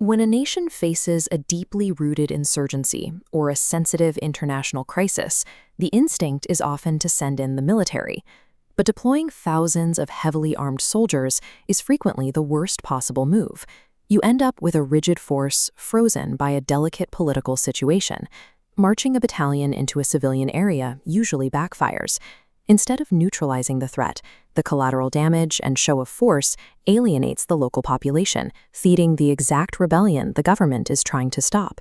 When a nation faces a deeply rooted insurgency or a sensitive international crisis, the instinct is often to send in the military. But deploying thousands of heavily armed soldiers is frequently the worst possible move. You end up with a rigid force frozen by a delicate political situation. Marching a battalion into a civilian area usually backfires. Instead of neutralizing the threat, the collateral damage and show of force alienates the local population, feeding the exact rebellion the government is trying to stop.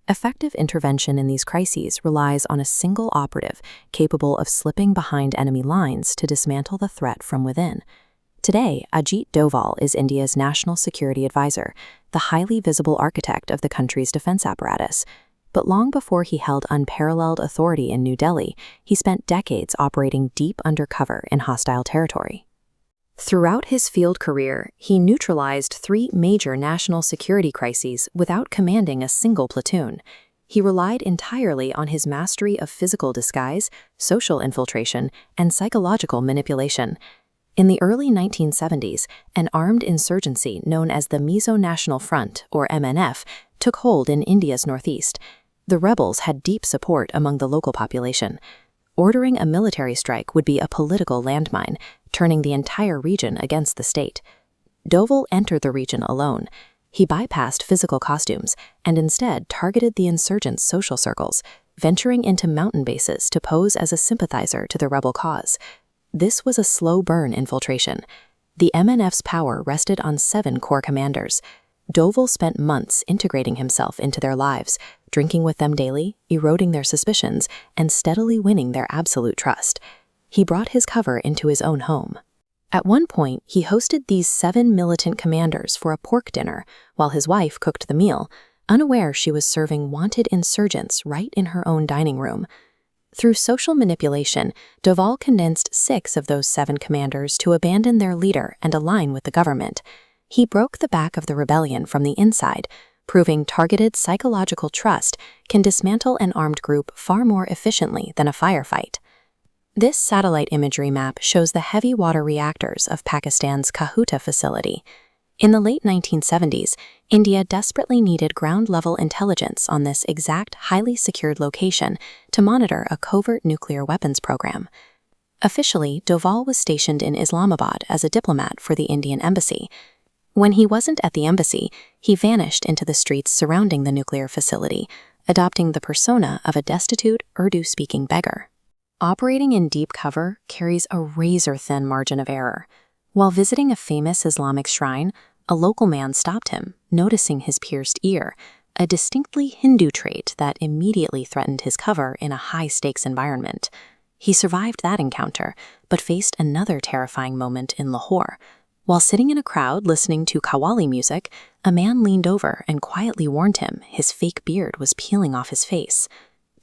Effective intervention in these crises relies on a single operative capable of slipping behind enemy lines to dismantle the threat from within. Today, Ajit Doval is India's national security advisor, the highly visible architect of the country's defense apparatus. But long before he held unparalleled authority in New Delhi, he spent decades operating deep undercover in hostile territory. Throughout his field career, he neutralized 3 major national security crises without commanding a single platoon. He relied entirely on his mastery of physical disguise, social infiltration, and psychological manipulation. In the early 1970s, an armed insurgency known as the Mizo National Front, or MNF, took hold in India's northeast. The rebels had deep support among the local population. Ordering a military strike would be a political landmine, turning the entire region against the state. Doval entered the region alone. He bypassed physical costumes and instead targeted the insurgents' social circles, venturing into mountain bases to pose as a sympathizer to the rebel cause. This was a slow-burn infiltration. The MNF's power rested on 7 core commanders. Doval spent months integrating himself into their lives, drinking with them daily, eroding their suspicions, and steadily winning their absolute trust. He brought his cover into his own home. At one point, he hosted these 7 militant commanders for a pork dinner while his wife cooked the meal, unaware she was serving wanted insurgents right in her own dining room. Through social manipulation, Doval convinced 6 of those 7 commanders to abandon their leader and align with the government. He broke the back of the rebellion from the inside, proving targeted psychological trust can dismantle an armed group far more efficiently than a firefight. This satellite imagery map shows the heavy water reactors of Pakistan's Kahuta facility. In the late 1970s, India desperately needed ground-level intelligence on this exact highly secured location to monitor a covert nuclear weapons program. Officially, Doval was stationed in Islamabad as a diplomat for the Indian embassy. When he wasn't at the embassy, he vanished into the streets surrounding the nuclear facility, adopting the persona of a destitute Urdu-speaking beggar. Operating in deep cover carries a razor-thin margin of error. While visiting a famous Islamic shrine, a local man stopped him, noticing his pierced ear, a distinctly Hindu trait that immediately threatened his cover in a high-stakes environment. He survived that encounter, but faced another terrifying moment in Lahore. While sitting in a crowd listening to Qawwali music, a man leaned over and quietly warned him his fake beard was peeling off his face.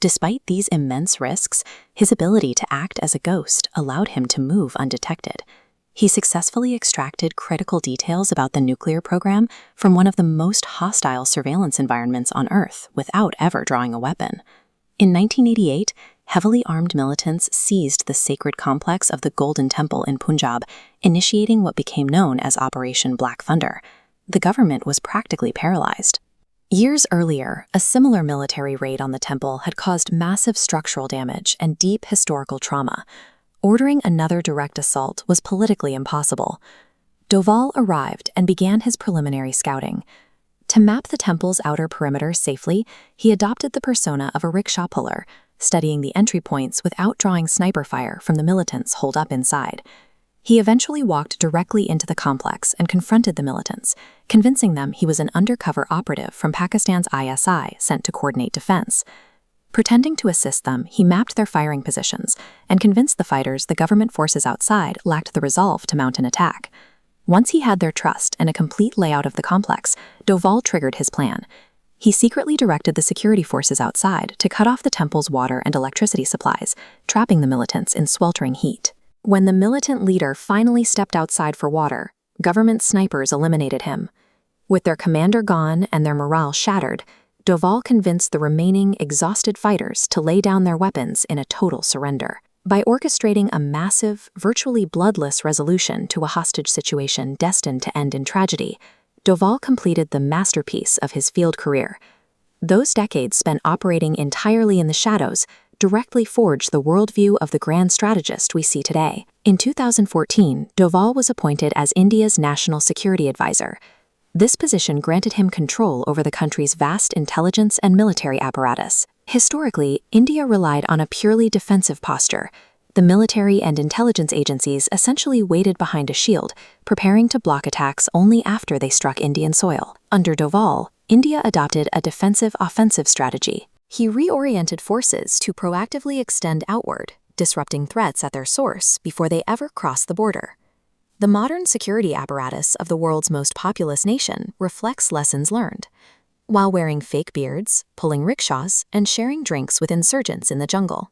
Despite these immense risks, his ability to act as a ghost allowed him to move undetected. He successfully extracted critical details about the nuclear program from one of the most hostile surveillance environments on Earth without ever drawing a weapon. In 1988, heavily armed militants seized the sacred complex of the Golden Temple in Punjab, initiating what became known as Operation Black Thunder. The government was practically paralyzed. Years earlier, a similar military raid on the temple had caused massive structural damage and deep historical trauma. Ordering another direct assault was politically impossible. Doval arrived and began his preliminary scouting. To map the temple's outer perimeter safely, he adopted the persona of a rickshaw puller, studying the entry points without drawing sniper fire from the militants holed up inside. He eventually walked directly into the complex and confronted the militants, convincing them he was an undercover operative from Pakistan's ISI sent to coordinate defense. Pretending to assist them, he mapped their firing positions and convinced the fighters the government forces outside lacked the resolve to mount an attack. Once he had their trust and a complete layout of the complex, Doval triggered his plan. He secretly directed the security forces outside to cut off the temple's water and electricity supplies, trapping the militants in sweltering heat. When the militant leader finally stepped outside for water, government snipers eliminated him. With their commander gone and their morale shattered, Doval convinced the remaining exhausted fighters to lay down their weapons in a total surrender. By orchestrating a massive, virtually bloodless resolution to a hostage situation destined to end in tragedy, Doval completed the masterpiece of his field career. Those decades spent operating entirely in the shadows directly forged the worldview of the grand strategist we see today. In 2014, Doval was appointed as India's National Security Advisor. This position granted him control over the country's vast intelligence and military apparatus. Historically, India relied on a purely defensive posture. The military and intelligence agencies essentially waited behind a shield, preparing to block attacks only after they struck Indian soil. Under Doval, India adopted a defensive-offensive strategy. He reoriented forces to proactively extend outward, disrupting threats at their source before they ever crossed the border. The modern security apparatus of the world's most populous nation reflects lessons learned. While wearing fake beards, pulling rickshaws, and sharing drinks with insurgents in the jungle.